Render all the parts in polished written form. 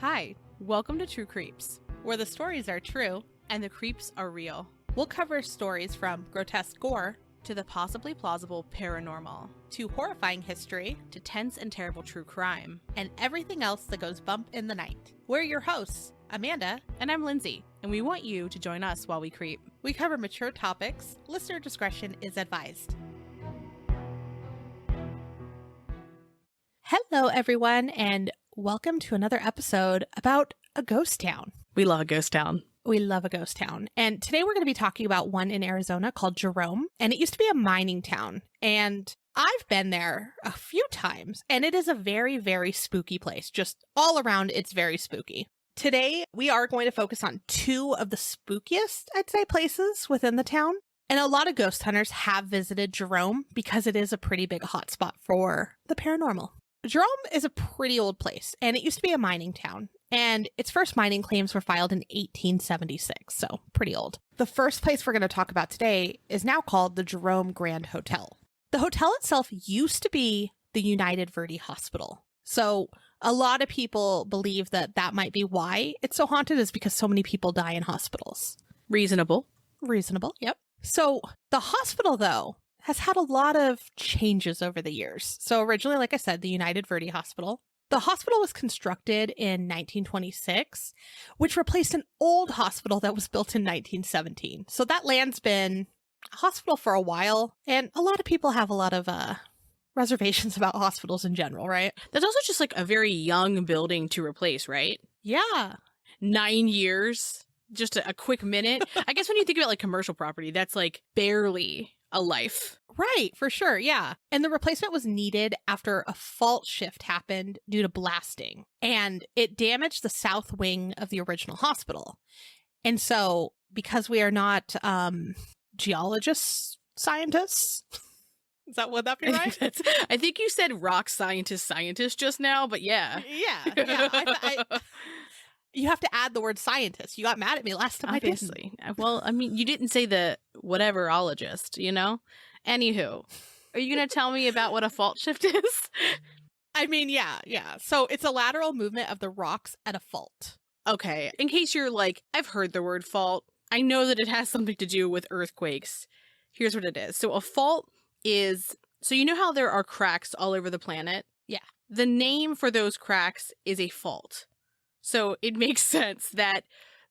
Hi, welcome to True Creeps, where the stories are true and the creeps are real. We'll cover stories from grotesque gore to the possibly plausible paranormal, to horrifying history, to tense and terrible true crime, and everything else that goes bump in the night. We're your hosts, Amanda, and I'm Lindsay, and we want you to join us while we creep. We cover mature topics. Listener discretion is advised. Hello, everyone, and welcome to another episode about a ghost town. We love a ghost town. We love a ghost town. And today we're going to be talking about one in Arizona called Jerome. And it used to be a mining town. And I've been there a few times. And it is a very, very spooky place. Just all around, it's very spooky. Today, we are going to focus on two of the spookiest, I'd say, places within the town. And a lot of ghost hunters have visited Jerome because it is a pretty big hotspot for the paranormal. Jerome is a pretty old place, and it used to be a mining town, and its first mining claims were filed in 1876, so pretty old. The first place we're going to talk about today is now called the Jerome Grand Hotel. The hotel itself used to be the United Verdi Hospital, so a lot of people believe that that might be why it's so haunted, is because so many people die in hospitals. Reasonable. Reasonable, yep. So the hospital, though, has had a lot of changes over the years. So originally, like I said, the United Verdi Hospital. The hospital was constructed in 1926, which replaced an old hospital that was built in 1917. So that land's been a hospital for a while, and a lot of people have a lot of reservations about hospitals in general, right? That's also just like a very young building to replace, right? Yeah. 9 years, just a quick minute. I guess when you think about like commercial property, that's like barely a life. Right, for sure, yeah. And the replacement was needed after a fault shift happened due to blasting, and it damaged the south wing of the original hospital. And so, because we are not geologists, scientists, would that be right? I think you said rock scientist just now, but yeah. Yeah. You have to add the word scientist. You got mad at me last time. Obviously. Well, I mean, you didn't say the whateverologist, you know? Anywho, are you going to tell me about what a fault shift is? I mean, yeah. So it's a lateral movement of the rocks at a fault. Okay. In case you're like, I've heard the word fault. I know that it has something to do with earthquakes. Here's what it is. So a fault is, so you know how there are cracks all over the planet? Yeah. The name for those cracks is a fault. So it makes sense that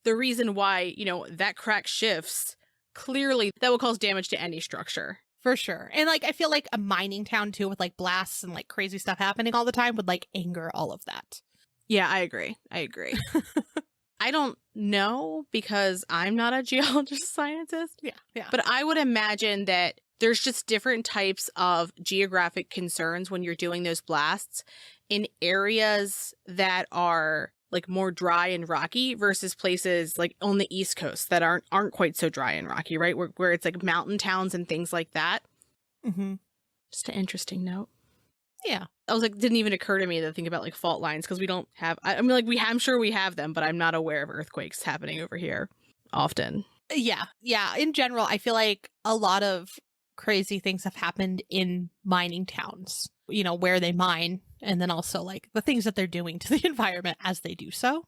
the reason why, that crack shifts, clearly that will cause damage to any structure. For sure. And I feel like a mining town too, with blasts and crazy stuff happening all the time, would anger all of that. Yeah, I agree. I don't know because I'm not a geologist scientist. Yeah. But I would imagine that there's just different types of geographic concerns when you're doing those blasts in areas that are more dry and rocky versus places on the East Coast that aren't quite so dry and rocky, right? Where it's mountain towns and things like that. Mm-hmm. Just an interesting note. Yeah. I was didn't even occur to me to think about fault lines because we don't have, I'm sure we have them, but I'm not aware of earthquakes happening over here often. Yeah. In general, I feel like a lot of crazy things have happened in mining towns, where they mine, and then also the things that they're doing to the environment as they do so.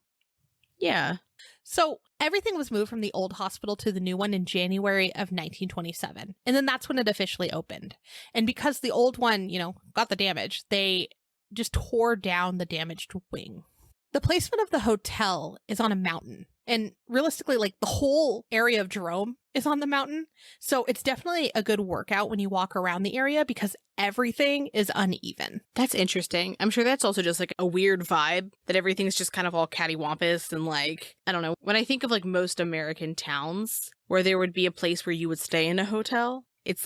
Yeah. So everything was moved from the old hospital to the new one in January of 1927. And then that's when it officially opened. And because the old one, got the damage, they just tore down the damaged wing. The placement of the hotel is on a mountain. And realistically, the whole area of Jerome is on the mountain. So it's definitely a good workout when you walk around the area because everything is uneven. That's interesting. I'm sure that's also just a weird vibe that everything's just kind of all cattywampus and I don't know. When I think of most American towns where there would be a place where you would stay in a hotel, it's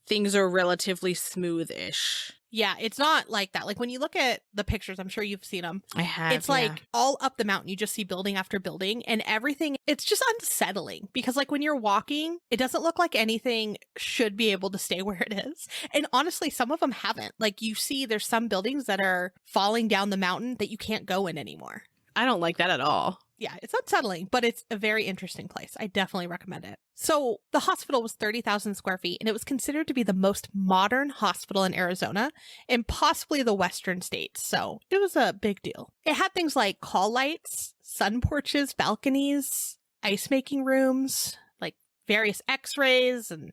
things are relatively smooth-ish. Yeah, it's not like that. When you look at the pictures, I'm sure you've seen them. I have. It's all up the mountain. You just see building after building and everything. It's just unsettling because when you're walking, it doesn't look like anything should be able to stay where it is. And honestly, some of them haven't. You see there's some buildings that are falling down the mountain that you can't go in anymore. I don't like that at all. Yeah, it's unsettling, but it's a very interesting place. I definitely recommend it. So the hospital was 30,000 square feet, and it was considered to be the most modern hospital in Arizona and possibly the Western states. So it was a big deal. It had things like call lights, sun porches, balconies, ice making rooms, like various x-rays, and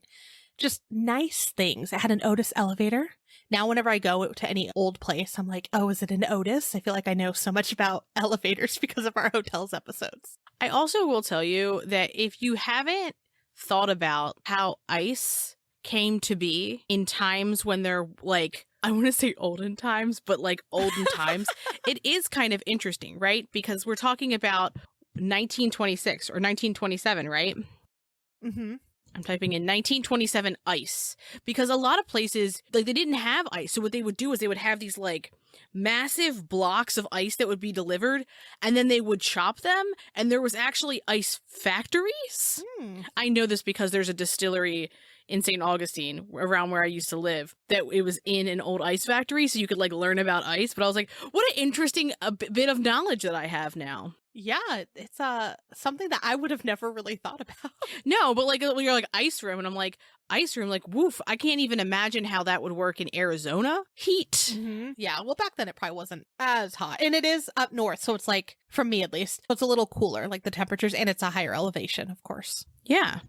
just nice things. It had an Otis elevator. Now, whenever I go to any old place, I'm like, oh, is it an Otis? I feel like I know so much about elevators because of our hotels episodes. I also will tell you that if you haven't thought about how ice came to be in times when they're like, I want to say olden times, but like olden times, it is kind of interesting, right? Because we're talking about 1926 or 1927, right? Mm-hmm. I'm typing in 1927 ice, because a lot of places, like, they didn't have ice. So what they would do is they would have these like massive blocks of ice that would be delivered, and then they would chop them, and there was actually ice factories. I know this because there's a distillery in St. Augustine, around where I used to live, that it was in an old ice factory, so you could like learn about ice. But I was like, what an interesting bit of knowledge that I have now. Yeah, it's something that I would have never really thought about. No, but like when you're like ice room, and I'm like, ice room, like, woof, I can't even imagine how that would work in Arizona. Heat. Mm-hmm. Yeah, well, back then it probably wasn't as hot. And it is up north, so it's like, from me at least, so it's a little cooler, like the temperatures, and it's a higher elevation, of course. Yeah.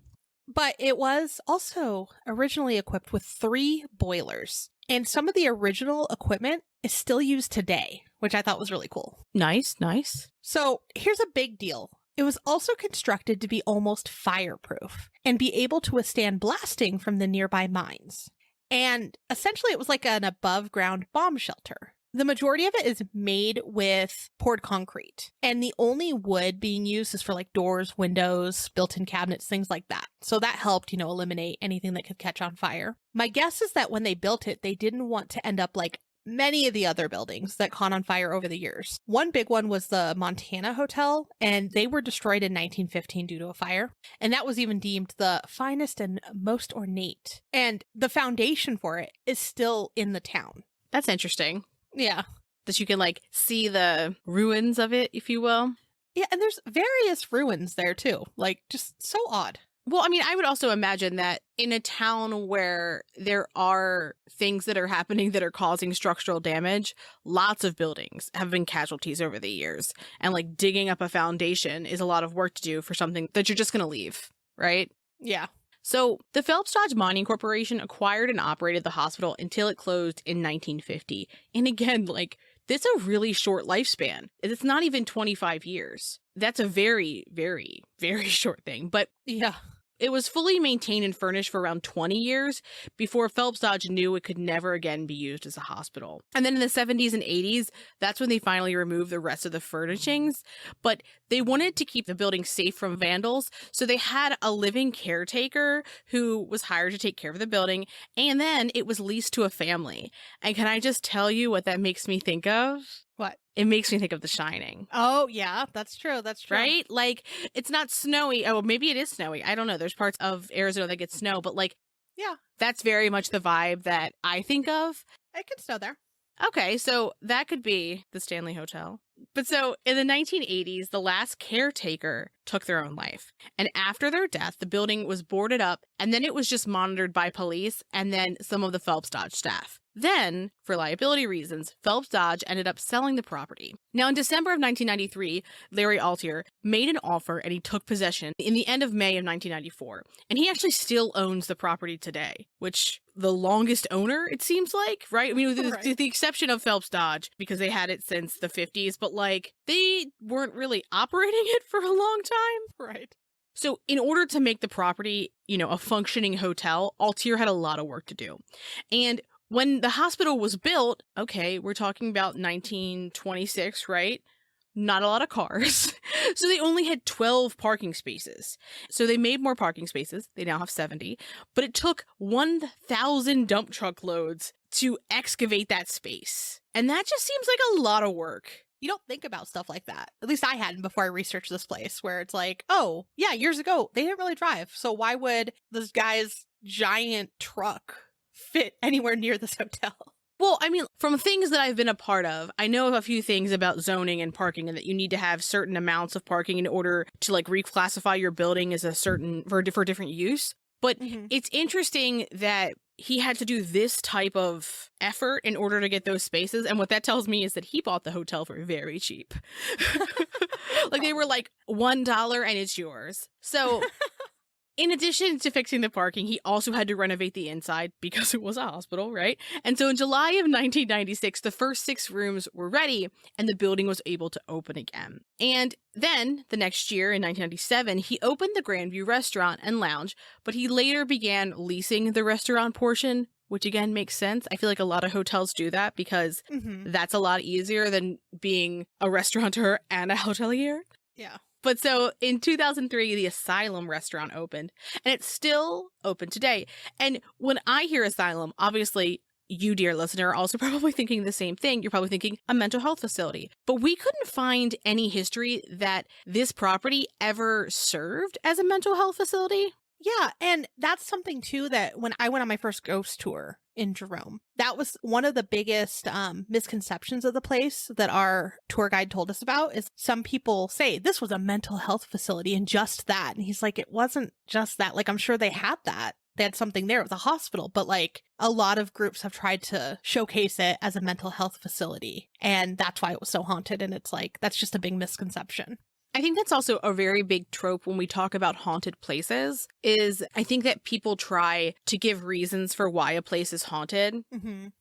But it was also originally equipped with 3 boilers. And some of the original equipment is still used today, which I thought was really cool. Nice, nice. So here's a big deal. It was also constructed to be almost fireproof and be able to withstand blasting from the nearby mines. And essentially it was like an above ground bomb shelter. The majority of it is made with poured concrete, and the only wood being used is for like doors, windows, built-in cabinets, things like that. So that helped, eliminate anything that could catch on fire. My guess is that when they built it, they didn't want to end up like many of the other buildings that caught on fire over the years. One big one was the Montana Hotel, and they were destroyed in 1915 due to a fire. And that was even deemed the finest and most ornate. And the foundation for it is still in the town. That's interesting. Yeah. That you can like see the ruins of it, if you will. Yeah, and there's various ruins there too. Like, just so odd. Well, I mean, I would also imagine that in a town where there are things that are happening that are causing structural damage, lots of buildings have been casualties over the years. And like digging up a foundation is a lot of work to do for something that you're just going to leave, right? Yeah. So the Phelps Dodge Mining Corporation acquired and operated the hospital until it closed in 1950. And again, like, that's a really short lifespan. It's not even 25 years. That's a very, very, very short thing. But yeah, it was fully maintained and furnished for around 20 years before Phelps Dodge knew it could never again be used as a hospital. And then in the 70s and 80s, that's when they finally removed the rest of the furnishings. But they wanted to keep the building safe from vandals, so they had a living caretaker who was hired to take care of the building, and then it was leased to a family. And can I just tell you what that makes me think of? What? It makes me think of The Shining. Oh, yeah, that's true. That's true. Right? Like, it's not snowy. Oh, maybe it is snowy. I don't know. There's parts of Arizona that get snow, but like, yeah, that's very much the vibe that I think of. It could snow there. Okay, so that could be the Stanley Hotel. But so in the 1980s, the last caretaker took their own life. And after their death, the building was boarded up, and then it was just monitored by police and then some of the Phelps Dodge staff. Then, for liability reasons, Phelps Dodge ended up selling the property. Now, in December of 1993, Larry Altier made an offer and he took possession in the end of May of 1994. And he actually still owns the property today, which the longest owner, it seems like, right? I mean, with the exception of Phelps Dodge, because they had it since the 50s, but like, they weren't really operating it for a long time. Right. So in order to make the property, a functioning hotel, Altier had a lot of work to do. And when the hospital was built, okay, we're talking about 1926, right? Not a lot of cars. So they only had 12 parking spaces. So they made more parking spaces. They now have 70. But it took 1,000 dump truck loads to excavate that space. And that just seems like a lot of work. You don't think about stuff like that. At least I hadn't before I researched this place, where it's like, oh, yeah, years ago, they didn't really drive. So why would this guy's giant truck fit anywhere near this hotel? Well, I mean, from things that I've been a part of, I know a few things about zoning and parking and that you need to have certain amounts of parking in order to like reclassify your building as a certain for different use. But it's interesting that he had to do this type of effort in order to get those spaces. And what that tells me is that he bought the hotel for very cheap. Like they were like $1 and it's yours. So in addition to fixing the parking, he also had to renovate the inside because it was a hospital, right? And so in July of 1996, the first 6 rooms were ready and the building was able to open again. And then the next year in 1997, he opened the Grandview restaurant and lounge, but he later began leasing the restaurant portion, which again makes sense. I feel like a lot of hotels do that because that's a lot easier than being a restaurateur and a hotelier. Yeah. But so in 2003, the Asylum restaurant opened, and it's still open today. And when I hear Asylum, obviously, you, dear listener, are also probably thinking the same thing. You're probably thinking a mental health facility. But we couldn't find any history that this property ever served as a mental health facility. Yeah, and that's something, too, that when I went on my first ghost tour in Jerome, that was one of the biggest misconceptions of the place that our tour guide told us about is some people say this was a mental health facility and just that. And he's like, it wasn't just that. Like, I'm sure they had that. They had something there. It was a hospital. But like a lot of groups have tried to showcase it as a mental health facility. And that's why it was so haunted. And it's like, that's just a big misconception. I think that's also a very big trope when we talk about haunted places is I think that people try to give reasons for why a place is haunted,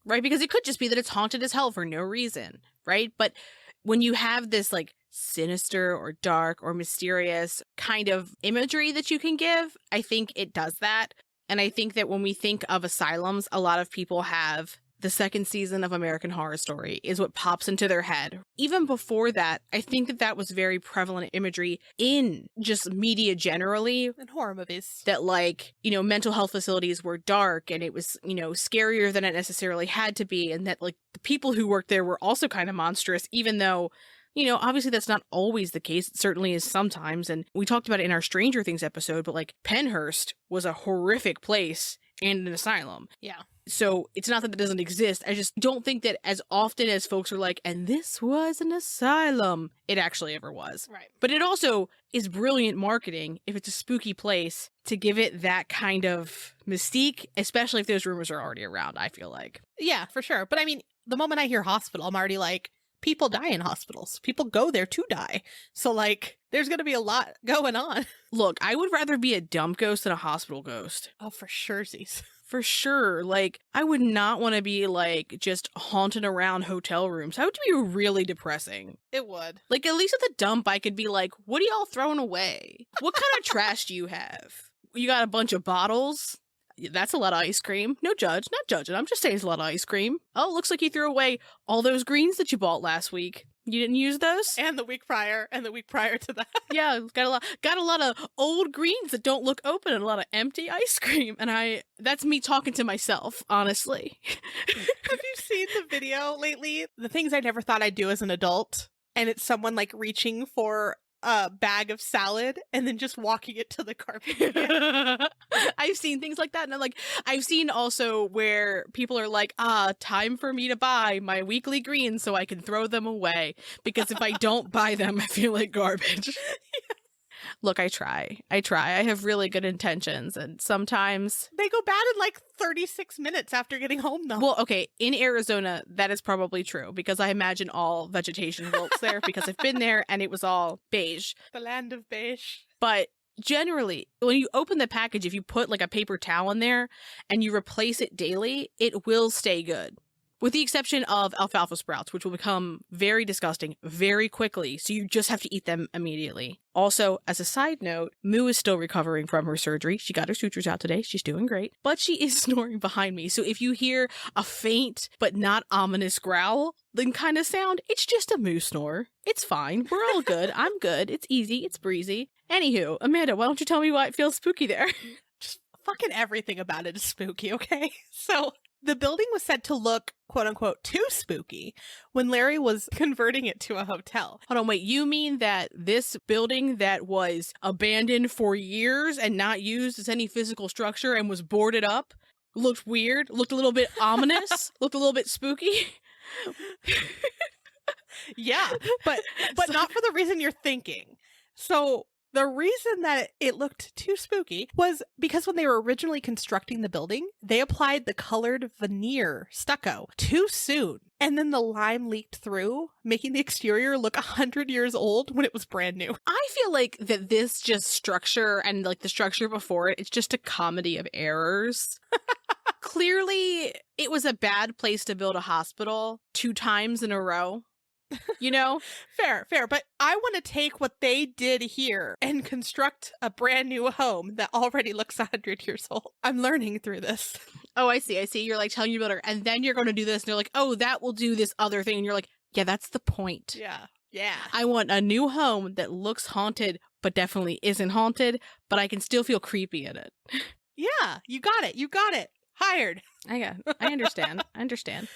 right? Because it could just be that it's haunted as hell for no reason, right? But when you have this like sinister or dark or mysterious kind of imagery that you can give, I think it does that. And I think that when we think of asylums, a lot of people have the second season of American Horror Story is what pops into their head. Even before that, I think that that was very prevalent imagery in just media generally. And horror movies. That like, you know, mental health facilities were dark and it was, you know, scarier than it necessarily had to be. And that like the people who worked there were also kind of monstrous, even though, you know, obviously that's not always the case. It certainly is sometimes. And we talked about it in our Stranger Things episode, but like Penhurst was a horrific place and an asylum. Yeah. So it's not that it doesn't exist. I just don't think that as often as folks are like, and this was an asylum, it actually ever was. Right. But it also is brilliant marketing if it's a spooky place to give it that kind of mystique, especially if those rumors are already around, I feel like. Yeah, for sure. But I mean, the moment I hear hospital, I'm already like, people die in hospitals. People go there to die. So like, there's going to be a lot going on. Look, I would rather be a dump ghost than a hospital ghost. Oh, for sure, Z's. For sure. Like, I would not want to be, like, just haunting around hotel rooms. That would be really depressing. It would. Like, at least at the dump, I could be like, what are y'all throwing away? What kind of trash do you have? You got a bunch of bottles? That's a lot of ice cream. No judge. Not judging. I'm just saying it's a lot of ice cream. Oh, looks like you threw away all those greens that you bought last week. You didn't use those? And the week prior, and the week prior to that. Yeah, got a lot of old greens that don't look open and a lot of empty ice cream. And that's me talking to myself, honestly. Have you seen the video lately? The things I never thought I'd do as an adult. And it's someone like reaching for a bag of salad and then just walking it to the carpet. I've seen things like that. And I've seen also where people are like, time for me to buy my weekly greens so I can throw them away. Because if I don't buy them, I feel like garbage. Yeah. Look, I try. I have really good intentions. And sometimes they go bad in like 36 minutes after getting home, though. Well, okay. In Arizona, that is probably true because I imagine all vegetation wilts there because I've been there and it was all beige. The land of beige. But generally, when you open the package, if you put like a paper towel in there and you replace it daily, it will stay good. With the exception of alfalfa sprouts, which will become very disgusting very quickly, so you just have to eat them immediately. Also, as a side note, Moo is still recovering from her surgery. She got her sutures out today. She's doing great. But she is snoring behind me, so if you hear a faint but not ominous growl, then kind of sound, it's just a Moo snore. It's fine. We're all good. I'm good. It's easy. It's breezy. Anywho, Amanda, why don't you tell me why it feels spooky there? Just fucking everything about it is spooky, okay? So the building was said to look, quote unquote, too spooky when Larry was converting it to a hotel. Hold on, wait, you mean that this building that was abandoned for years and not used as any physical structure and was boarded up looked weird, looked a little bit ominous, looked a little bit spooky. Yeah, but not for the reason you're thinking. So the reason that it looked too spooky was because when they were originally constructing the building, they applied the colored veneer stucco too soon. And then the lime leaked through, making the exterior look 100 years old when it was brand new. I feel like that this just structure and like the structure before it, it's just a comedy of errors. Clearly, it was a bad place to build a hospital 2 times in a row. You know? Fair. But I want to take what they did here and construct a brand new home that already looks 100 years old. I'm learning through this. Oh, I see. You're like telling your builder, and then you're going to do this. And they're like, oh, that will do this other thing. And you're like, yeah, that's the point. Yeah. I want a new home that looks haunted, but definitely isn't haunted, but I can still feel creepy in it. Yeah, you got it. Hired. I understand.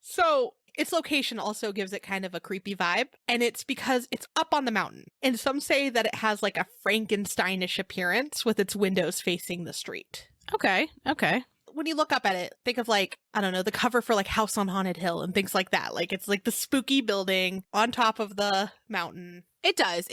So its location also gives it kind of a creepy vibe, and it's because it's up on the mountain. And some say that it has like a Frankensteinish appearance with its windows facing the street. Okay. When you look up at it, think of like, I don't know, the cover for like House on Haunted Hill and things like that. Like it's like the spooky building on top of the mountain. It does.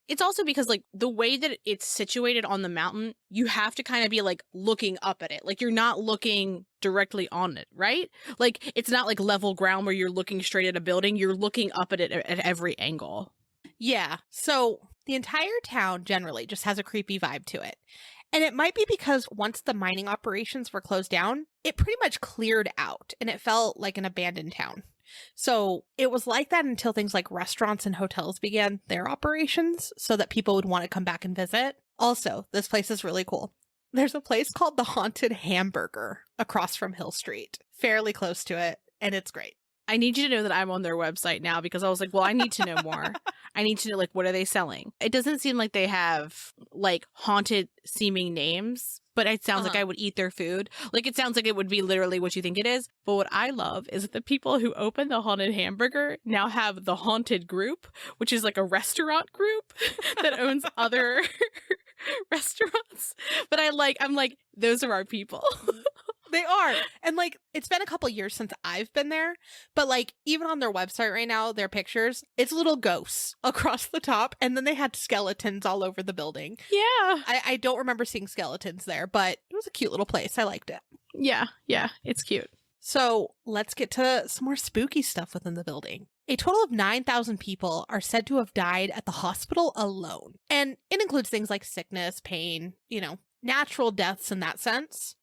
It's also because like the way that it's situated on the mountain, you have to kind of be like looking up at it. Like you're not looking directly on it, right? Like it's not like level ground where you're looking straight at a building. You're looking up at it at every angle. Yeah. So the entire town generally just has a creepy vibe to it. And it might be because once the mining operations were closed down, it pretty much cleared out and it felt like an abandoned town. So it was like that until things like restaurants and hotels began their operations so that people would want to come back and visit. Also, this place is really cool. There's a place called the Haunted Hamburger across from Hill Street, fairly close to it, and it's great. I need you to know that I'm on their website now because I was like, well, I need to know more. I need to know, like, what are they selling? It doesn't seem like they have, like, haunted seeming names, but it sounds like I would eat their food. Like, it sounds like it would be literally what you think it is. But what I love is that the people who open the Haunted Hamburger now have the Haunted Group, which is like a restaurant group that owns other restaurants. But I'm like, those are our people. They are. And like, it's been a couple years since I've been there, but like, even on their website right now, their pictures, it's little ghosts across the top. And then they had skeletons all over the building. Yeah. I don't remember seeing skeletons there, but it was a cute little place. I liked it. Yeah. It's cute. So let's get to some more spooky stuff within the building. A total of 9,000 people are said to have died at the hospital alone. And it includes things like sickness, pain, natural deaths in that sense.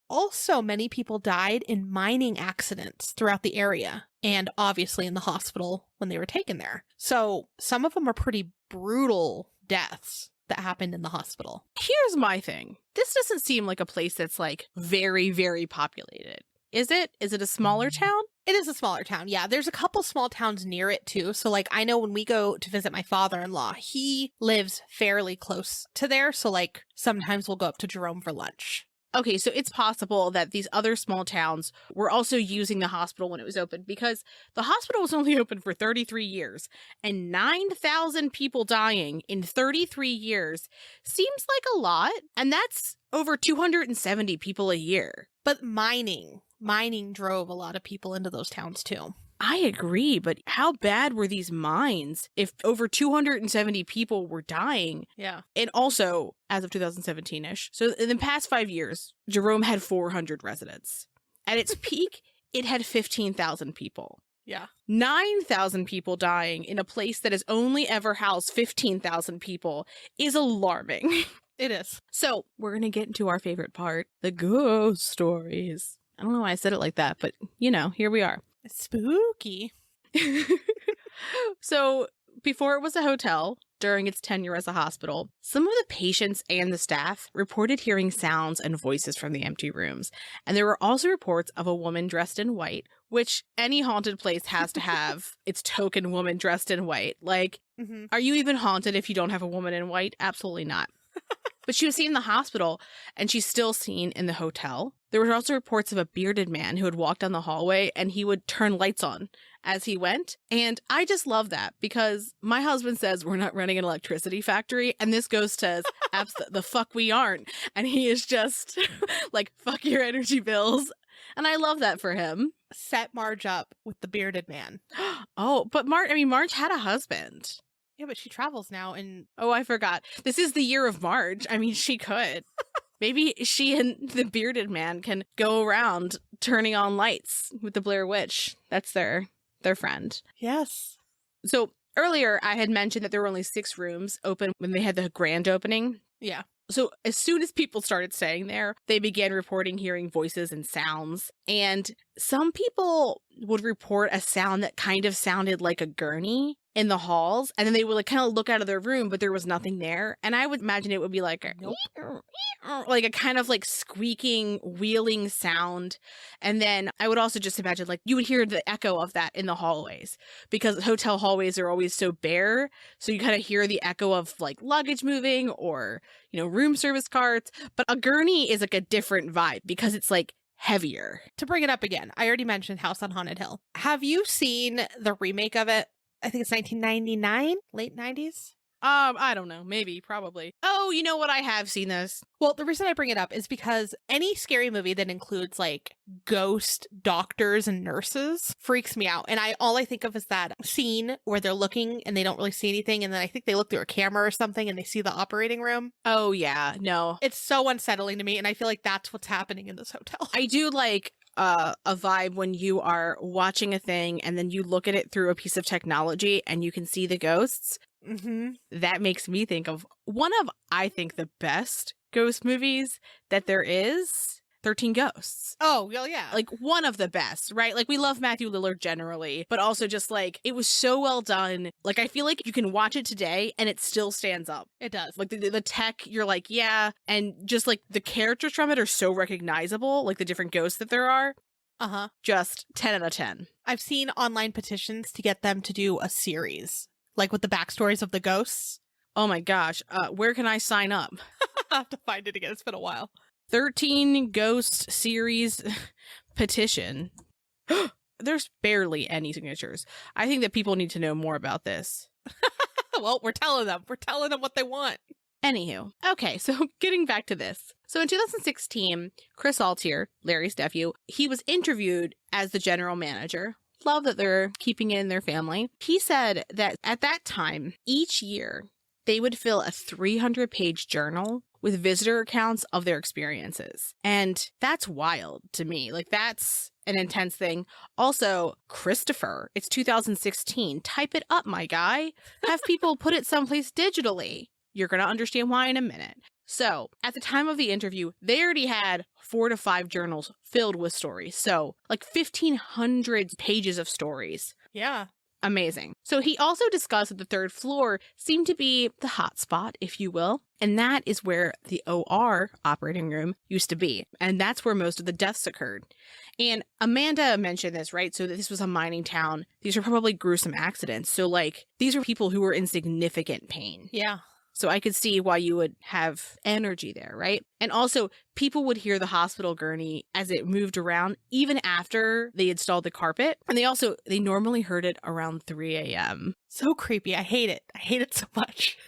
Also, many people died in mining accidents throughout the area and obviously in the hospital when they were taken there. So some of them are pretty brutal deaths that happened in the hospital. Here's my thing. This doesn't seem like a place that's like very, very populated. Is it? Is it a smaller town? It is a smaller town. Yeah, there's a couple small towns near it too. So like I know when we go to visit my father-in-law, he lives fairly close to there. So like sometimes we'll go up to Jerome for lunch. Okay, so it's possible that these other small towns were also using the hospital when it was open because the hospital was only open for 33 years and 9,000 people dying in 33 years seems like a lot. And that's over 270 people a year. But mining drove a lot of people into those towns too. I agree, but how bad were these mines if over 270 people were dying? Yeah. And also, as of 2017-ish, so in the past 5 years, Jerome had 400 residents. At its peak, it had 15,000 people. Yeah. 9,000 people dying in a place that has only ever housed 15,000 people is alarming. It is. So, we're going to get into our favorite part, the ghost stories. I don't know why I said it like that, but, here we are. Spooky. So, before it was a hotel, during its tenure as a hospital, some of the patients and the staff reported hearing sounds and voices from the empty rooms. And there were also reports of a woman dressed in white, which any haunted place has to have its token woman dressed in white. Like, Are you even haunted if you don't have a woman in white? Absolutely not. But she was seen in the hospital, and she's still seen in the hotel. There were also reports of a bearded man who would walk down the hallway, and he would turn lights on as he went. And I just love that because my husband says we're not running an electricity factory. And this ghost says, the fuck we aren't. And he is just like, fuck your energy bills. And I love that for him. Set Marge up with the bearded man. Oh, but Marge had a husband. Yeah, but she travels now and Oh, I forgot. This is the year of Marge. I mean, she could. Maybe she and the bearded man can go around turning on lights with the Blair Witch. That's their friend. Yes. So earlier I had mentioned that there were only 6 rooms open when they had the grand opening. Yeah. So as soon as people started staying there, they began reporting hearing voices and sounds. And some people would report a sound that kind of sounded like a gurney in the halls. And then they would like kind of look out of their room, but there was nothing there. And I would imagine it would be like like a kind of like squeaking, wheeling sound. And then I would also just imagine like you would hear the echo of that in the hallways because hotel hallways are always so bare. So you kind of hear the echo of like luggage moving or, you know, room service carts. But a gurney is like a different vibe because it's like heavier. To bring it up again, I already mentioned House on Haunted Hill. Have you seen the remake of it? I think it's 1999, late 90s. I don't know. Maybe, probably. Oh, you know what? I have seen this. Well, the reason I bring it up is because any scary movie that includes like ghost doctors and nurses freaks me out. And all I think of is that scene where they're looking and they don't really see anything. And then I think they look through a camera or something and they see the operating room. Oh, yeah. No. It's so unsettling to me. And I feel like that's what's happening in this hotel. I do like a vibe when you are watching a thing and then you look at it through a piece of technology and you can see the ghosts. Mm-hmm. That makes me think of one of, I think, the best ghost movies that there is, 13 Ghosts. Oh, well, yeah. Like one of the best, right? Like we love Matthew Lillard generally, but also just like it was so well done. Like I feel like you can watch it today and it still stands up. It does. Like the tech, you're like, yeah. And just like the characters from it are so recognizable, like the different ghosts that there are. Uh-huh. Just 10 out of 10. I've seen online petitions to get them to do a series, like with the backstories of the ghosts. Oh my gosh. Where can I sign up? I'll have to find it again. It's been a while. 13 Ghost series petition. There's barely any signatures. I think that people need to know more about this. Well, we're telling them. We're telling them what they want. Anywho, okay, so getting back to this. So in 2016, Chris Altier, Larry's nephew, he was interviewed as the general manager. Love that they're keeping it in their family. He said that at that time, each year, they would fill a 300-page journal with visitor accounts of their experiences. And that's wild to me. Like, that's an intense thing. Also, Christopher, it's 2016. Type it up, my guy. Have people put it someplace digitally. You're going to understand why in a minute. So, at the time of the interview, they already had 4 to 5 journals filled with stories. So, like 1,500 pages of stories. Yeah. Amazing. So he also discussed that the 3rd floor seemed to be the hot spot, if you will. And that is where the OR, operating room, used to be. And that's where most of the deaths occurred. And Amanda mentioned this, right? So that this was a mining town. These are probably gruesome accidents. So like, these are people who were in significant pain. Yeah. So I could see why you would have energy there, right? And also, people would hear the hospital gurney as it moved around, even after they installed the carpet. And they normally heard it around 3 a.m. So creepy. I hate it. I hate it so much.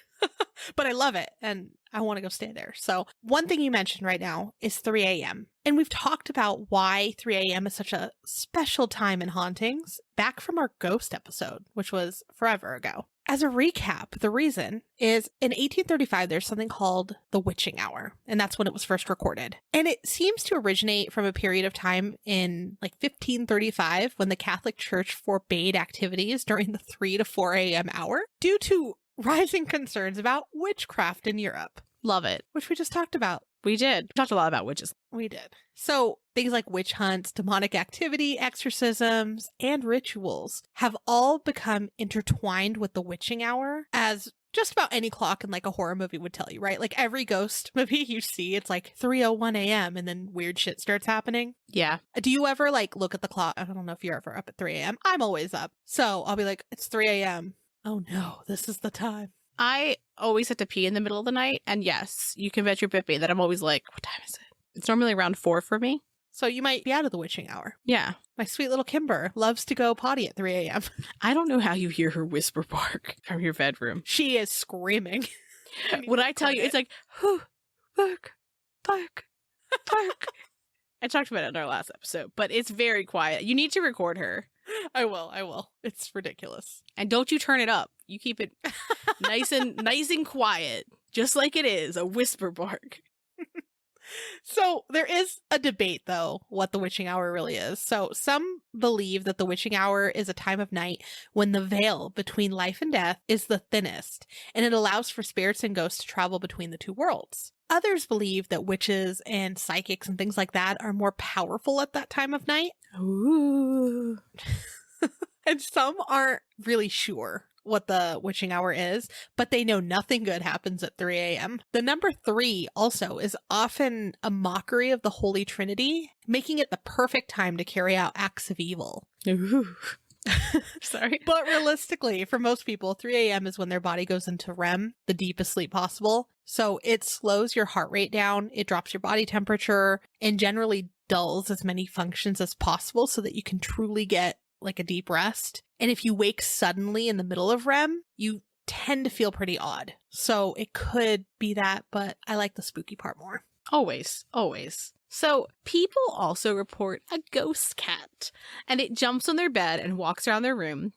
But I love it. And I want to go stay there. So one thing you mentioned right now is 3 a.m. And we've talked about why 3 a.m. is such a special time in hauntings back from our ghost episode, which was forever ago. As a recap, the reason is in 1835, there's something called the witching hour, and that's when it was first recorded. And it seems to originate from a period of time in like 1535 when the Catholic Church forbade activities during the 3 to 4 a.m. hour due to rising concerns about witchcraft in Europe. Love it. Which we just talked about. We did. We talked a lot about witches. We did. So things like witch hunts, demonic activity, exorcisms, and rituals have all become intertwined with the witching hour, as just about any clock in like a horror movie would tell you, right? Like every ghost movie you see, it's like 3:01 a.m. and then weird shit starts happening. Yeah. Do you ever like look at the clock? I don't know if you're ever up at 3 a.m. I'm always up. So I'll be like, it's 3 a.m. Oh no, this is the time. I always have to pee in the middle of the night. And yes, you can bet your bippy that I'm always like, what time is it? It's normally around 4 for me. So you might be out of the witching hour. Yeah. My sweet little Kimber loves to go potty at 3 a.m. I don't know how you hear her whisper bark from your bedroom. She is screaming. When I tell you, it's like, whoo, bark, bark, bark. I talked about it in our last episode, but it's very quiet. You need to record her. I will. It's ridiculous. And don't you turn it up. You keep it nice and quiet, just like it is, a whisper bark. So there is a debate, though, what the witching hour really is. So some believe that the witching hour is a time of night when the veil between life and death is the thinnest, and it allows for spirits and ghosts to travel between the two worlds. Others believe that witches and psychics and things like that are more powerful at that time of night. Ooh. And some aren't really sure what the witching hour is, but they know nothing good happens at 3 a.m. The number 3 also is often a mockery of the Holy Trinity, making it the perfect time to carry out acts of evil. Ooh. Sorry. But realistically, for most people, 3 a.m. is when their body goes into REM, the deepest sleep possible. So it slows your heart rate down, it drops your body temperature, and generally dulls as many functions as possible so that you can truly get like a deep rest. And if you wake suddenly in the middle of REM, you tend to feel pretty odd. So it could be that, but I like the spooky part more. Always. So people also report a ghost cat, and it jumps on their bed and walks around their room.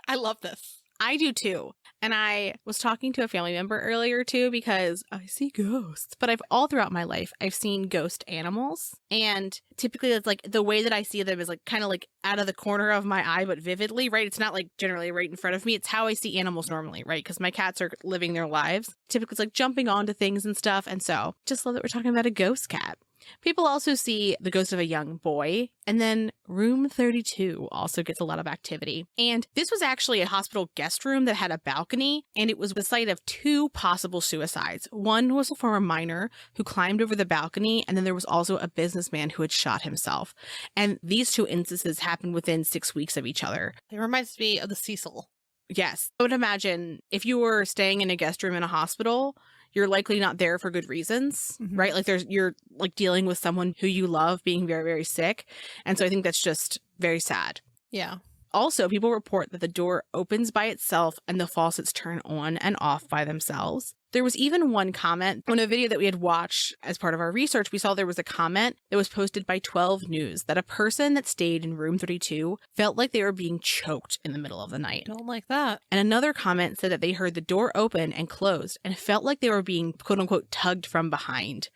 I love this. I do too. And I was talking to a family member earlier too, because I see ghosts, but all throughout my life, I've seen ghost animals. And typically it's like the way that I see them is like kind of like out of the corner of my eye, but vividly, right? It's not like generally right in front of me. It's how I see animals normally, right? Because my cats are living their lives. Typically it's like jumping onto things and stuff. And so just love that we're talking about a ghost cat. People also see the ghost of a young boy, and then room 32 also gets a lot of activity. And this was actually a hospital guest room that had a balcony, and it was the site of 2 possible suicides. One was a former miner who climbed over the balcony, and then there was also a businessman who had shot himself. And these 2 instances happened within 6 weeks of each other. It reminds me of the Cecil. Yes. I would imagine if you were staying in a guest room in a hospital, you're likely not there for good reasons, right? Like you're like dealing with someone who you love being very, very sick. And so I think that's just very sad. Yeah. Also, people report that the door opens by itself and the faucets turn on and off by themselves. There was even one comment on a video that we had watched as part of our research. We saw there was a comment that was posted by 12 News that a person that stayed in room 32 felt like they were being choked in the middle of the night. Don't like that. And another comment said that they heard the door open and closed and felt like they were being quote unquote tugged from behind.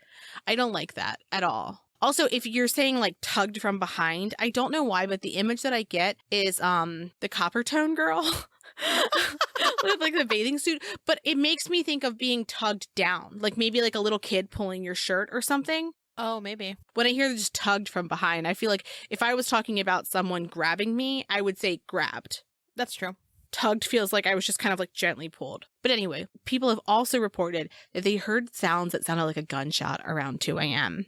I don't like that at all. Also, if you're saying like tugged from behind, I don't know why, but the image that I get is the copper tone girl with like the bathing suit. But it makes me think of being tugged down, like maybe like a little kid pulling your shirt or something. Oh, maybe. When I hear just tugged from behind, I feel like if I was talking about someone grabbing me, I would say grabbed. That's true. Tugged feels like I was just kind of like gently pulled. But anyway, people have also reported that they heard sounds that sounded like a gunshot around 2 a.m.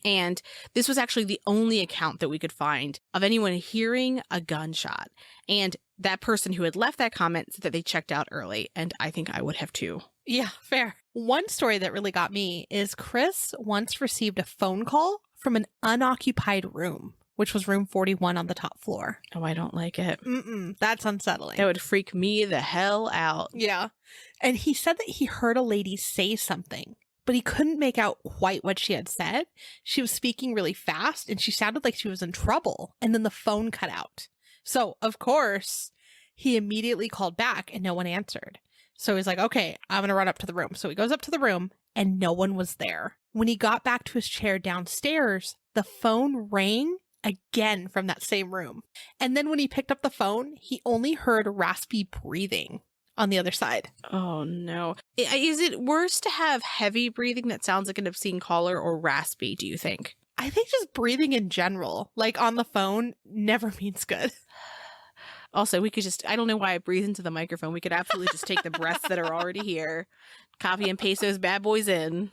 And this was actually the only account that we could find of anyone hearing a gunshot. And that person who had left that comment said that they checked out early. And I think I would have too. Yeah, fair. One story that really got me is Chris once received a phone call from an unoccupied room, which was room 41 on the top floor. Oh, I don't like it. That's unsettling. That would freak me the hell out. Yeah. And he said that he heard a lady say something, but he couldn't make out quite what she had said. She was speaking really fast and she sounded like she was in trouble. And then the phone cut out. So, of course, he immediately called back and no one answered. So he's like, okay, I'm going to run up to the room. So he goes up to the room and no one was there. When he got back to his chair downstairs, the phone rang again from that same room. And then when he picked up the phone, he only heard raspy breathing on the other side. Oh, no. Is it worse to have heavy breathing that sounds like an obscene caller or raspy, do you think? I think just breathing in general, like on the phone, never means good. Also, we could just, I don't know why I breathe into the microphone. We could absolutely just take the breaths that are already here, copy and paste those bad boys in.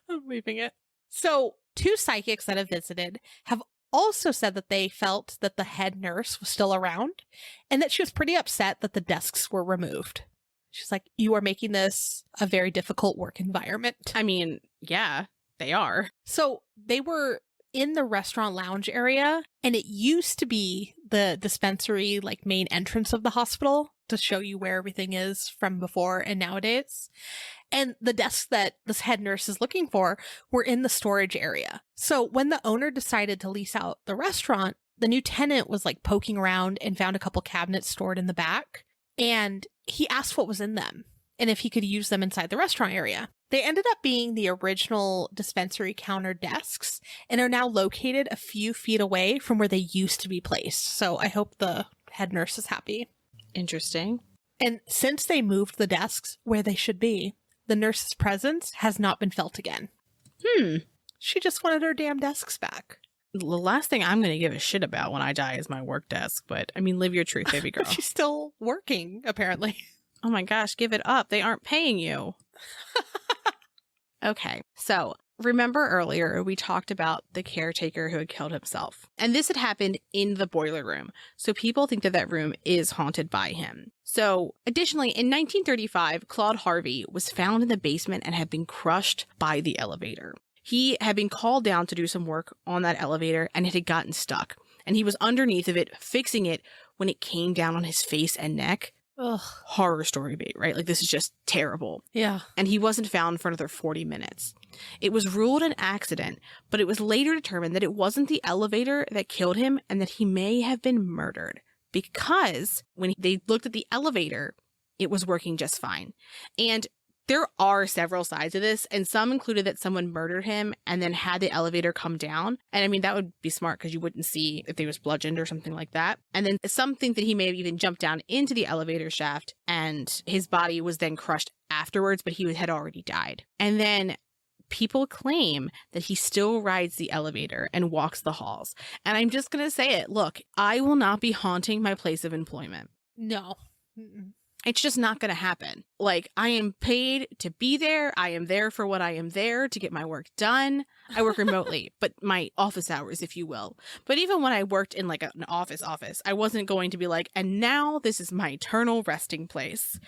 I'm leaving it. So 2 psychics that have visited have also said that they felt that the head nurse was still around and that she was pretty upset that the desks were removed. She's like, you are making this a very difficult work environment. I mean, yeah. They are. So they were in the restaurant lounge area, and it used to be the dispensary, like main entrance of the hospital to show you where everything is from before and nowadays. And the desks that this head nurse is looking for were in the storage area. So when the owner decided to lease out the restaurant, the new tenant was like poking around and found a couple cabinets stored in the back. And he asked what was in them and if he could use them inside the restaurant area. They ended up being the original dispensary counter desks and are now located a few feet away from where they used to be placed. So I hope the head nurse is happy. Interesting. And since they moved the desks where they should be, the nurse's presence has not been felt again. She just wanted her damn desks back. The last thing I'm going to give a shit about when I die is my work desk. But, I mean, live your truth, baby girl. She's still working, apparently. Oh my gosh, give it up. They aren't paying you. Okay, so remember earlier we talked about the caretaker who had killed himself. And this had happened in the boiler room. So people think that that room is haunted by him. So additionally, in 1935, Claude Harvey was found in the basement and had been crushed by the elevator. He had been called down to do some work on that elevator and it had gotten stuck. And he was underneath of it, fixing it when it came down on his face and neck. Ugh. Horror story bait, right? Like, this is just terrible. Yeah. And he wasn't found for another 40 minutes. It was ruled an accident, but it was later determined that it wasn't the elevator that killed him and that he may have been murdered because when they looked at the elevator, it was working just fine. And there are several sides of this, and some included that someone murdered him and then had the elevator come down. And I mean, that would be smart because you wouldn't see if he was bludgeoned or something like that. And then some think that he may have even jumped down into the elevator shaft and his body was then crushed afterwards, but he had already died. And then people claim that he still rides the elevator and walks the halls. And I'm just going to say it. Look, I will not be haunting my place of employment. No. Mm-mm. It's just not going to happen. Like, I am paid to be there. I am there for what I am there to get my work done. I work remotely, but my office hours, if you will. But even when I worked in like an office, I wasn't going to be like, and now this is my eternal resting place.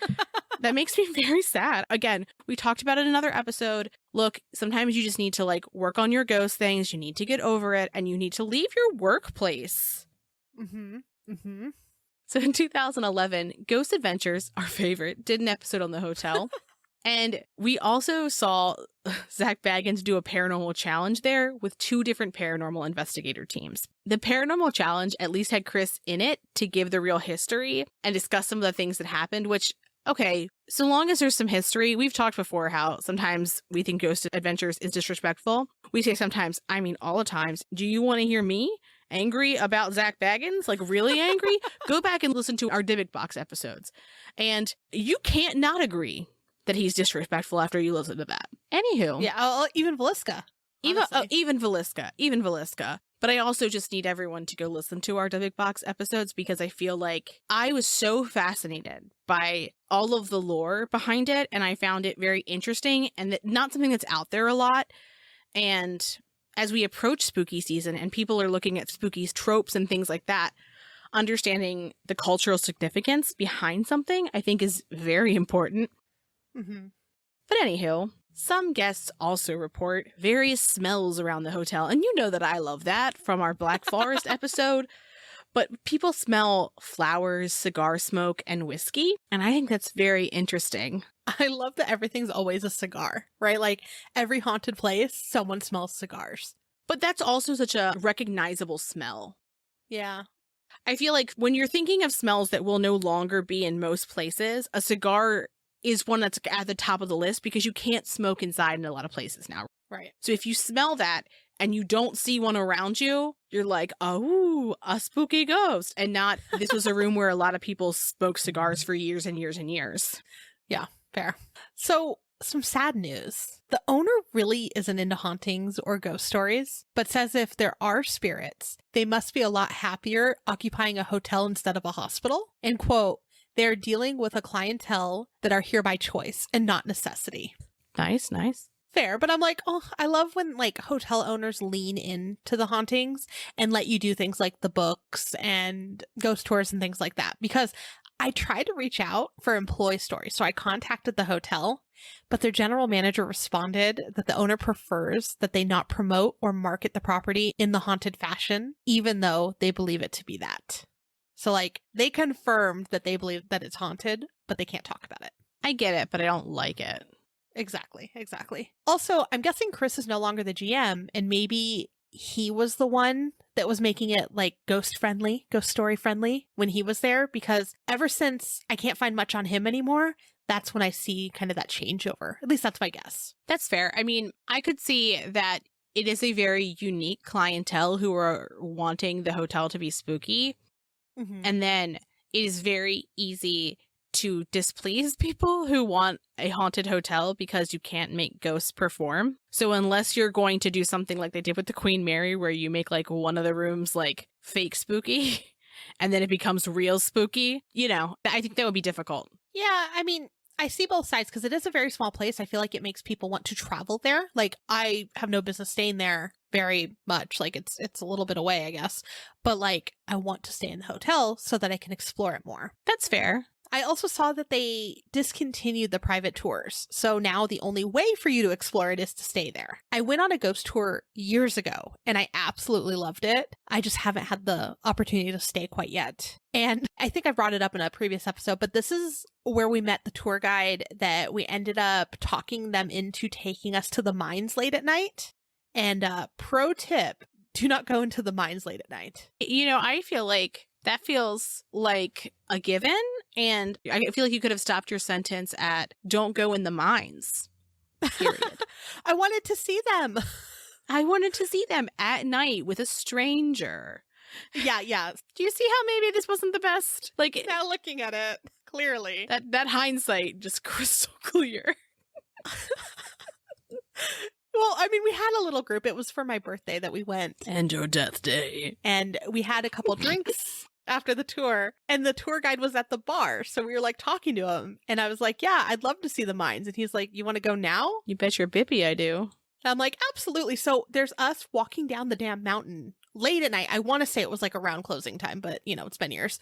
That makes me very sad. Again, we talked about it in another episode. Look, sometimes you just need to like work on your ghost things. You need to get over it and you need to leave your workplace. Mm-hmm. Mm-hmm. So in 2011, Ghost Adventures, our favorite, did an episode on the hotel. And we also saw Zach Baggins do a paranormal challenge there with 2 different paranormal investigator teams. The paranormal challenge at least had Chris in it to give the real history and discuss some of the things that happened, which, okay, so long as there's some history, we've talked before how sometimes we think Ghost Adventures is disrespectful. We say sometimes, I mean all the times, do you want to hear me angry about Zach Baggins? Like, really angry? Go back and listen to our Dybbuk Box episodes. And you can't not agree that he's disrespectful after you listen to that. Anywho. Yeah, even Velisca. Even Velisca. But I also just need everyone to go listen to our Dybbuk Box episodes because I feel like I was so fascinated by all of the lore behind it. And I found it very interesting and that not something that's out there a lot. And as we approach spooky season and people are looking at spooky tropes and things like that, understanding the cultural significance behind something, I think is very important. Mm-hmm. But anywho, some guests also report various smells around the hotel. And you know that I love that from our Black Forest episode. But people smell flowers, cigar smoke, and whiskey. And I think that's very interesting. I love that everything's always a cigar, right? Like every haunted place, someone smells cigars. But that's also such a recognizable smell. Yeah. I feel like when you're thinking of smells that will no longer be in most places, a cigar is one that's at the top of the list because you can't smoke inside in a lot of places now. Right. So if you smell that and you don't see one around you, you're like, oh, a spooky ghost. And not, this was a room where a lot of people smoked cigars for years and years and years. Yeah, fair. So some sad news. The owner really isn't into hauntings or ghost stories, but says if there are spirits, they must be a lot happier occupying a hotel instead of a hospital. And quote, they're dealing with a clientele that are here by choice and not necessity. Nice. Fair, but I'm like, oh, I love when like hotel owners lean into the hauntings and let you do things like the books and ghost tours and things like that. Because I tried to reach out for employee stories. So I contacted the hotel, but their general manager responded that the owner prefers that they not promote or market the property in the haunted fashion, even though they believe it to be that. So like they confirmed that they believe that it's haunted, but they can't talk about it. I get it, but I don't like it. Exactly. Also, I'm guessing Chris is no longer the GM, and maybe he was the one that was making it like ghost story friendly when he was there, because ever since I can't find much on him anymore, that's when I see kind of that changeover. At least that's my guess. That's fair. I mean, I could see that it is a very unique clientele who are wanting the hotel to be spooky. Mm-hmm. And then it is very easy to displease people who want a haunted hotel because you can't make ghosts perform. So unless you're going to do something like they did with the Queen Mary, where you make like one of the rooms like fake spooky and then it becomes real spooky, you know, I think that would be difficult. Yeah, I mean, I see both sides because it is a very small place. I feel like it makes people want to travel there. Like I have no business staying there very much. Like it's a little bit away, I guess. But like I want to stay in the hotel so that I can explore it more. That's fair. I also saw that they discontinued the private tours. So now the only way for you to explore it is to stay there. I went on a ghost tour years ago and I absolutely loved it. I just haven't had the opportunity to stay quite yet. And I think I brought it up in a previous episode, but this is where we met the tour guide that we ended up talking them into taking us to the mines late at night. And pro tip, do not go into the mines late at night. You know, I feel like that feels like a given, and I feel like you could have stopped your sentence at "don't go in the mines." Period. I wanted to see them. I wanted to see them at night with a stranger. Yeah. Do you see how maybe this wasn't the best? Like Now looking at it, clearly. that hindsight just crystal clear. Well, I mean, we had a little group. It was for my birthday that we went. And your death day. And we had a couple drinks after the tour. And the tour guide was at the bar. So we were like talking to him. And I was like, yeah, I'd love to see the mines. And he's like, you want to go now? You bet your bippy I do. And I'm like, absolutely. So there's us walking down the damn mountain late at night. I want to say it was like around closing time, but you know, it's been years.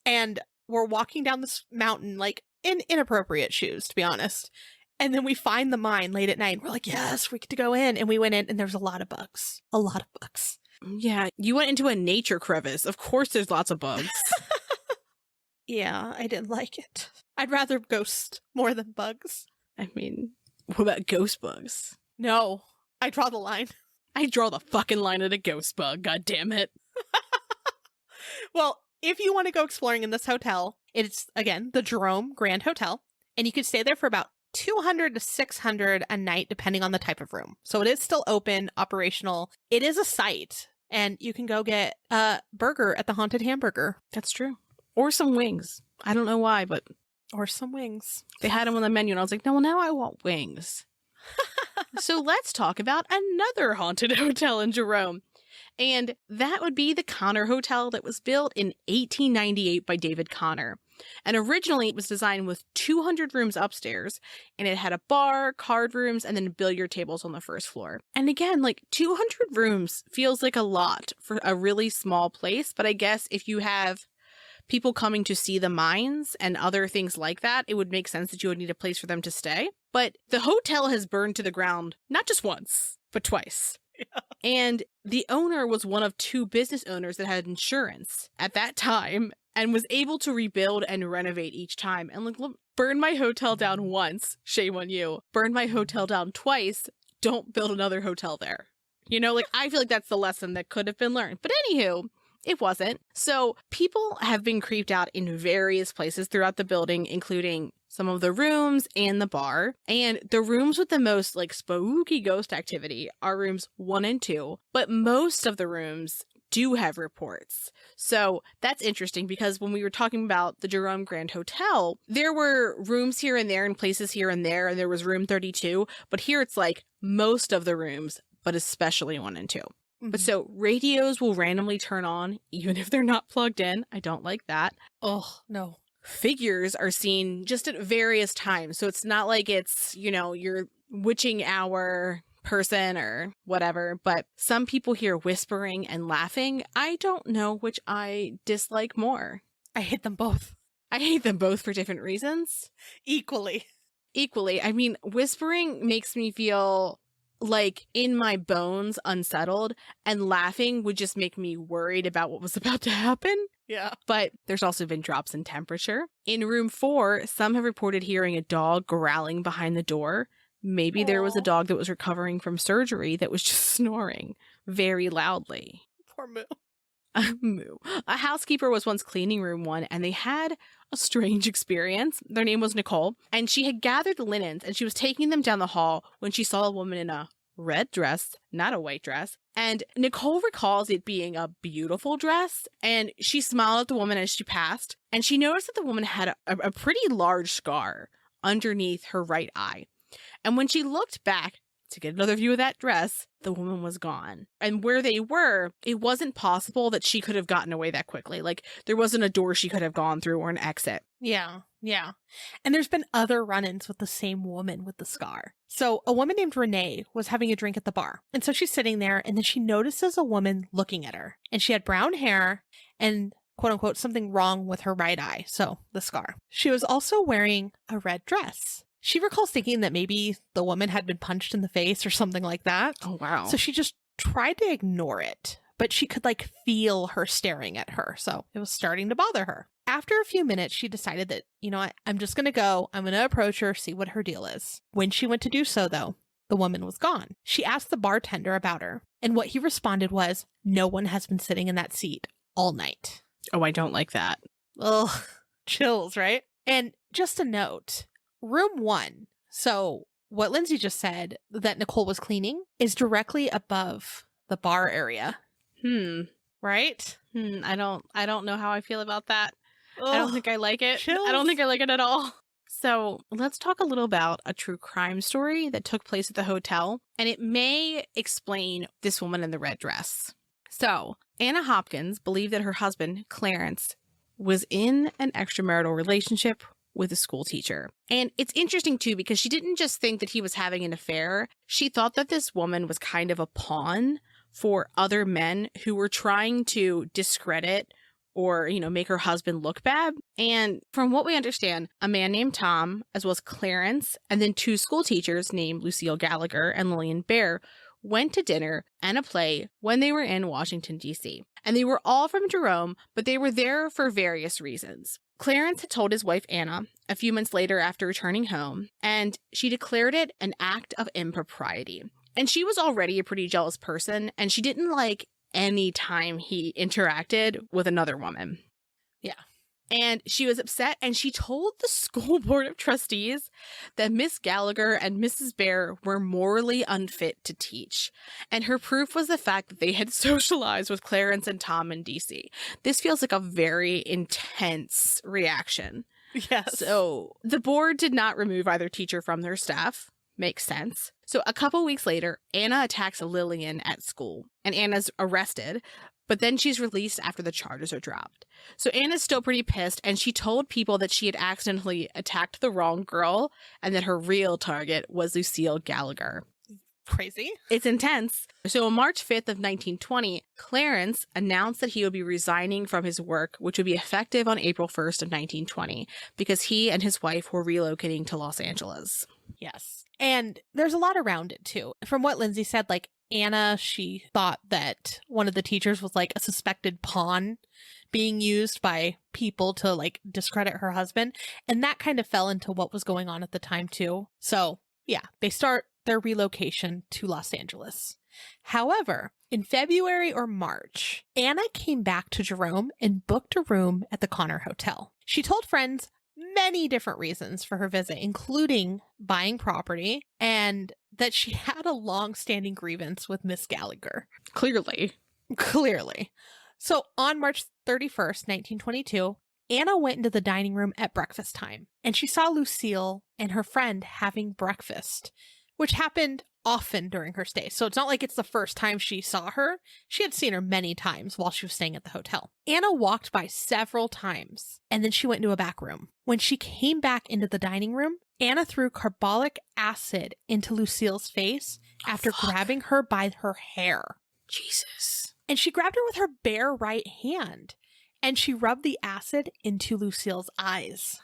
And we're walking down this mountain like in inappropriate shoes, to be honest. And then we find the mine late at night. And we're like, yes, we get to go in. And we went in and there's a lot of bugs. A lot of bugs. Yeah, you went into a nature crevice. Of course there's lots of bugs. Yeah, I didn't like it. I'd rather ghost more than bugs. I mean, what about ghost bugs? No, I draw the line. I draw the fucking line at a ghost bug, god damn it. Well, if you want to go exploring in this hotel, it's, again, the Jerome Grand Hotel. And you could stay there for about $200 to $600 a night, depending on the type of room. So it is still open, operational. It is a site, and you can go get a burger at the Haunted Hamburger. That's true. Or some wings. I don't know why, but... Or some wings. They had them on the menu, and I was like, no, well, now I want wings. So let's talk about another haunted hotel in Jerome. And that would be the Connor Hotel that was built in 1898 by David Connor. And originally it was designed with 200 rooms upstairs, and it had a bar, card rooms, and then billiard tables on the first floor. And again, like 200 rooms feels like a lot for a really small place, but I guess if you have people coming to see the mines and other things like that, it would make sense that you would need a place for them to stay. But the hotel has burned to the ground, not just once, but twice. Yeah. And the owner was one of two business owners that had insurance at that time and was able to rebuild and renovate each time. And like, look, burn my hotel down once, shame on you. Burn my hotel down twice, don't build another hotel there. You know, like, I feel like that's the lesson that could have been learned. But anywho, it wasn't. So people have been creeped out in various places throughout the building, including some of the rooms and the bar. And the rooms with the most like spooky ghost activity are rooms 1 and 2, but most of the rooms do have reports. So that's interesting because when we were talking about the Jerome Grand Hotel, there were rooms here and there and places here and there was room 32, but here it's like most of the rooms, but especially 1 and 2. But so radios will randomly turn on even if they're not plugged in. I don't like that. Oh, no. Figures are seen just at various times. So it's not like it's, you know, your witching hour person or whatever, but some people hear whispering and laughing. I don't know which I dislike more. I hate them both. I hate them both for different reasons. Equally. I mean, whispering makes me feel like in my bones unsettled, and laughing would just make me worried about what was about to happen. Yeah. But there's also been drops in temperature. In room 4, some have reported hearing a dog growling behind the door. Maybe there was a dog that was recovering from surgery that was just snoring very loudly. Poor Moo. Moo. A housekeeper was once cleaning room 1, and they had a strange experience. Their name was Nicole, and she had gathered the linens, and she was taking them down the hall when she saw a woman in a red dress, not a white dress. And Nicole recalls it being a beautiful dress, and she smiled at the woman as she passed, and she noticed that the woman had a pretty large scar underneath her right eye. And when she looked back to get another view of that dress, the woman was gone. And where they were, it wasn't possible that she could have gotten away that quickly. Like, there wasn't a door she could have gone through or an exit. Yeah. And there's been other run-ins with the same woman with the scar. So a woman named Renee was having a drink at the bar. And so she's sitting there, and then she notices a woman looking at her. And she had brown hair and, quote unquote, something wrong with her right eye. So the scar. She was also wearing a red dress. She recalls thinking that maybe the woman had been punched in the face or something like that. Oh, wow. So she just tried to ignore it, but she could feel her staring at her. So it was starting to bother her. After a few minutes, she decided that, you know what, I'm just going to go. I'm going to approach her, see what her deal is. When she went to do so, though, the woman was gone. She asked the bartender about her, and what he responded was, no one has been sitting in that seat all night. Oh, I don't like that. Ugh, chills, right? And just a note, room 1, so what Lindsay just said, that Nicole was cleaning, is directly above the bar area. Right? I don't know how I feel about that. Ugh, I don't think I like it. chills. I don't think I like it at all. So let's talk a little about a true crime story that took place at the hotel, and it may explain this woman in the red dress. So Anna Hopkins believed that her husband, Clarence, was in an extramarital relationship with a school teacher. And it's interesting, too, because she didn't just think that he was having an affair. She thought that this woman was kind of a pawn for other men who were trying to discredit or, make her husband look bad. And from what we understand, a man named Tom, as well as Clarence, and then 2 school teachers named Lucille Gallagher and Lillian Bear, went to dinner and a play when they were in Washington, D.C. And they were all from Jerome, but they were there for various reasons. Clarence had told his wife Anna a few months later after returning home, and she declared it an act of impropriety. And she was already a pretty jealous person, and she didn't like any time he interacted with another woman. Yeah. And she was upset, and she told the school board of trustees that Miss Gallagher and Mrs. Bear were morally unfit to teach. And her proof was the fact that they had socialized with Clarence and Tom in DC. This feels like a very intense reaction. Yes. So the board did not remove either teacher from their staff. Makes sense. So a couple weeks later, Anna attacks Lillian at school, and Anna's arrested, but then she's released after the charges are dropped. So Anna's still pretty pissed, and she told people that she had accidentally attacked the wrong girl and that her real target was Lucille Gallagher. Crazy. It's intense. So on March 5th of 1920, Clarence announced that he would be resigning from his work, which would be effective on April 1st of 1920, because he and his wife were relocating to Los Angeles. Yes. And there's a lot around it, too. From what Lindsay said, Anna, she thought that one of the teachers was a suspected pawn being used by people to discredit her husband. And that kind of fell into what was going on at the time, too. So, yeah, they start their relocation to Los Angeles. However, in February or March, Anna came back to Jerome and booked a room at the Connor Hotel. She told friends many different reasons for her visit, including buying property and that she had a long-standing grievance with Miss Gallagher. Clearly. So on March 31st, 1922, Anna went into the dining room at breakfast time, and she saw Lucille and her friend having breakfast, which happened often during her stay. So it's not like it's the first time she saw her. She had seen her many times while she was staying at the hotel. Anna walked by several times, and then she went into a back room. When she came back into the dining room, Anna threw carbolic acid into Lucille's face after grabbing her by her hair. Jesus. And she grabbed her with her bare right hand. and she rubbed the acid into Lucille's eyes.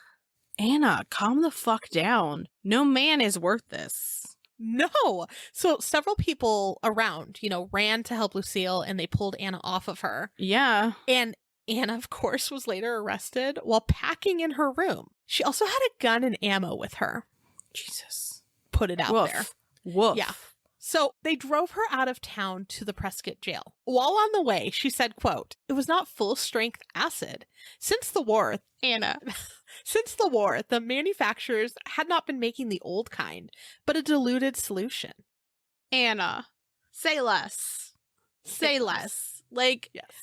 Anna, calm the fuck down. No man is worth this. No. So several people around, ran to help Lucille, and they pulled Anna off of her. Yeah. And Anna, of course, was later arrested while packing in her room. She also had a gun and ammo with her. Jesus. Put it out there. Woof. Yeah. So they drove her out of town to the Prescott jail. While on the way, she said, quote, "It was not full-strength acid. Since the war, Anna. the manufacturers had not been making the old kind, but a diluted solution." Anna, say less. Say less. Like, yes.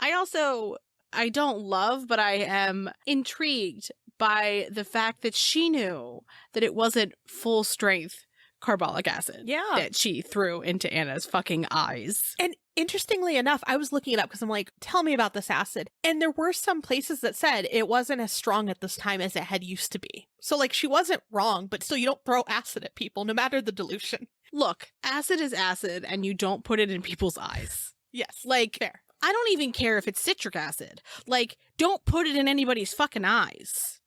I don't love, but I am intrigued by the fact that she knew that it wasn't full strength carbolic acid that she threw into Anna's fucking eyes. And interestingly enough, I was looking it up because I'm like, tell me about this acid. And there were some places that said it wasn't as strong at this time as it had used to be. So like, she wasn't wrong, but still, you don't throw acid at people no matter the dilution. Look, acid is acid, and you don't put it in people's eyes. Yes. Like, fair. I don't even care if it's citric acid. Like, don't put it in anybody's fucking eyes.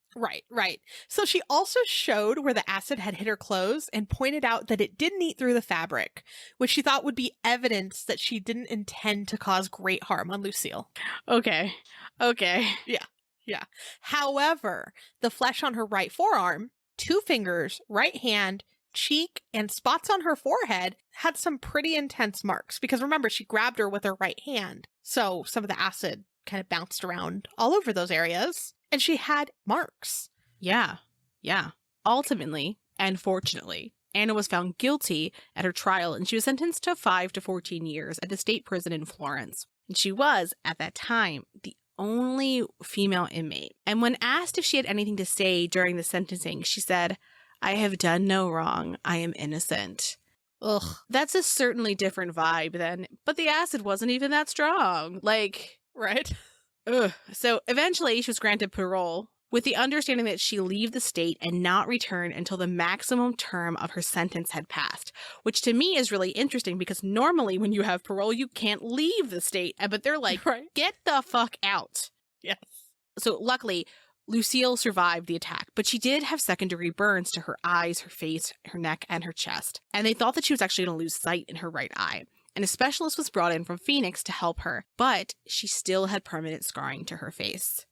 Right. So she also showed where the acid had hit her clothes and pointed out that it didn't eat through the fabric, which she thought would be evidence that she didn't intend to cause great harm on Lucille. Okay. Yeah. However, the flesh on her right forearm, 2 fingers, right hand, cheek, and spots on her forehead had some pretty intense marks because remember, she grabbed her with her right hand. So some of the acid kind of bounced around all over those areas. And she had marks. Yeah. Ultimately, and fortunately, Anna was found guilty at her trial, and she was sentenced to 5 to 14 years at the state prison in Florence. And she was, at that time, the only female inmate. And when asked if she had anything to say during the sentencing, she said, "I have done no wrong. I am innocent." Ugh. That's a certainly different vibe then, but the acid wasn't even that strong. Like, right? Ugh. So eventually she was granted parole with the understanding that she leave the state and not return until the maximum term of her sentence had passed, which to me is really interesting because normally when you have parole, you can't leave the state, but they're like, Get the fuck out. Yes. So luckily, Lucille survived the attack, but she did have second-degree burns to her eyes, her face, her neck, and her chest. And they thought that she was actually going to lose sight in her right eye. And a specialist was brought in from Phoenix to help her, but she still had permanent scarring to her face.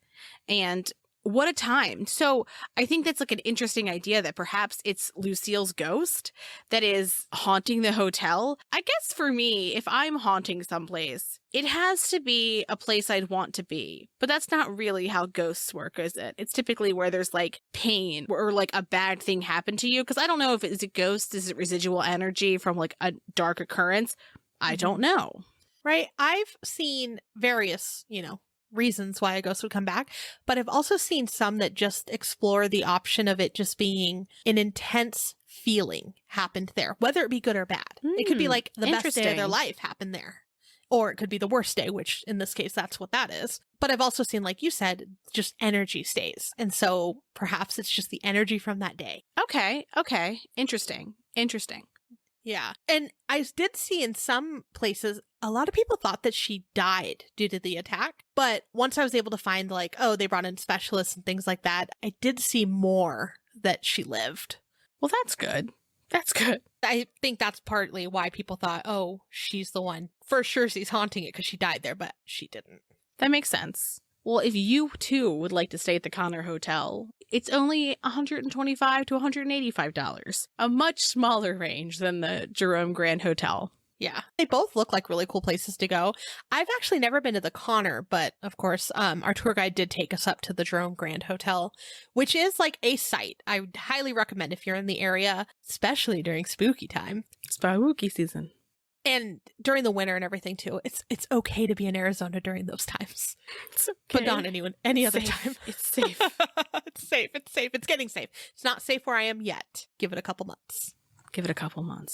And what a time. So I think that's like an interesting idea that perhaps it's Lucille's ghost that is haunting the hotel. I guess for me, if I'm haunting someplace, it has to be a place I'd want to be. But that's not really how ghosts work, is it? It's typically where there's like pain or like a bad thing happened to you. Because I don't know if it's a ghost, is it residual energy from like a dark occurrence? I don't know. Right. I've seen various, reasons why a ghost would come back, but I've also seen some that just explore the option of it just being an intense feeling happened there, whether it be good or bad. It could be like the best day of their life happened there, or it could be the worst day, which in this case, that's what that is. But I've also seen, like you said, just energy stays. And so perhaps it's just the energy from that day. Okay. Interesting. Yeah. And I did see in some places, a lot of people thought that she died due to the attack. But once I was able to find like, oh, they brought in specialists and things like that, I did see more that she lived. Well, that's good. I think that's partly why people thought, oh, she's the one. For sure she's haunting it because she died there, but she didn't. That makes sense. Well, if you too would like to stay at the Connor Hotel, it's only $125 to $185, a much smaller range than the Jerome Grand Hotel. Yeah, they both look like really cool places to go. I've actually never been to the Connor, but of course, our tour guide did take us up to the Jerome Grand Hotel, which is like a site I would highly recommend if you're in the area, especially during spooky time. Spooky season. And during the winter and everything too. It's okay to be in Arizona during those times. It's okay. But not any other time. It's safe. It's safe. It's getting safe. It's not safe where I am yet. Give it a couple months.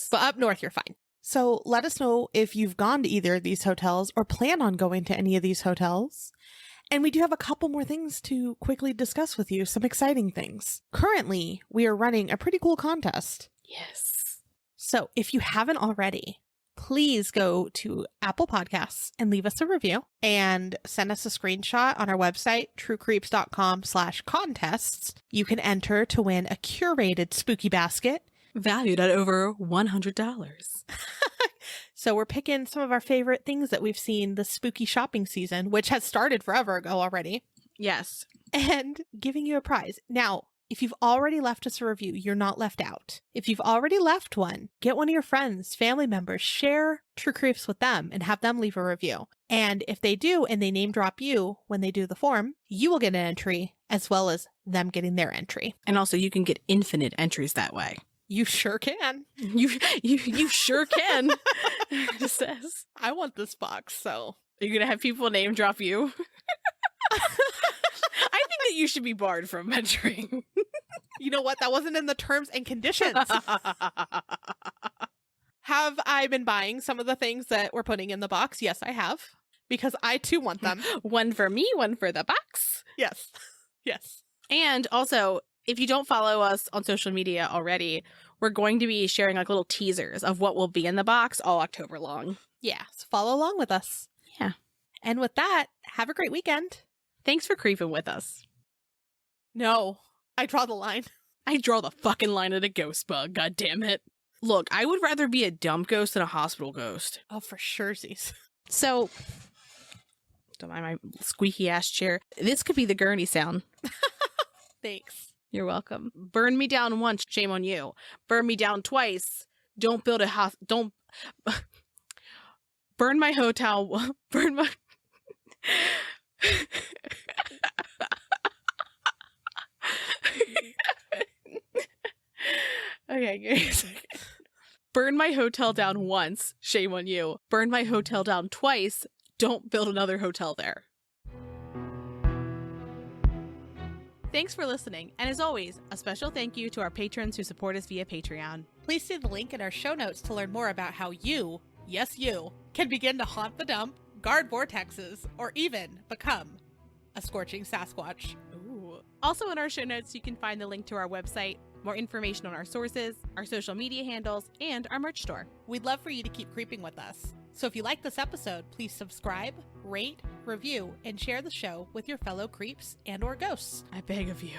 But up north, you're fine. So let us know if you've gone to either of these hotels or plan on going to any of these hotels. And we do have a couple more things to quickly discuss with you, some exciting things. Currently, we are running a pretty cool contest. Yes. So if you haven't already, please go to Apple Podcasts and leave us a review and send us a screenshot on our website, truecreeps.com/contests. You can enter to win a curated spooky basket valued at over $100. So we're picking some of our favorite things that we've seen this spooky shopping season, which has started forever ago already, Yes. and giving you a prize. Now, if you've already left us a review, you're not left out. If you've already left one, get one of your friends, family members, share True Creeps with them and have them leave a review. And if they do and they name drop you when they do the form, you will get an entry as well as them getting their entry. And also you can get infinite entries that way. You sure can. You sure can. It says. I want this box, so. Are you going to have people name drop you? I think that you should be barred from entering. You know what? That wasn't in the terms and conditions. Have I been buying some of the things that we're putting in the box? Yes, I have. Because I too want them. One for me, one for the box. Yes. Yes. And also, if you don't follow us on social media already, we're going to be sharing like little teasers of what will be in the box all October long. Yeah. So follow along with us. Yeah. And with that, have a great weekend. Thanks for creeping with us. No, I draw the line. I draw the fucking line at a ghost bug, god damn it. Look, I would rather be a dump ghost than a hospital ghost. Oh, for sure, Z's. So, don't mind my squeaky ass chair. This could be the gurney sound. Thanks. You're welcome. Burn me down once, shame on you. Burn me down twice. Don't build a house. Don't burn my hotel. Burn my. Okay, give me a second. Burn my hotel down once, shame on you. Burn my hotel down twice, don't build another hotel there. Thanks for listening, and as always, a special thank you to our patrons who support us via Patreon. Please see the link in our show notes to learn more about how you, yes you, can begin to haunt the dump, guard vortexes, or even become a scorching Sasquatch. Ooh. Also in our show notes, you can find the link to our website, more information on our sources, our social media handles, and our merch store. We'd love for you to keep creeping with us. So if you like this episode, please subscribe, rate, review, and share the show with your fellow creeps and or ghosts. I beg of you.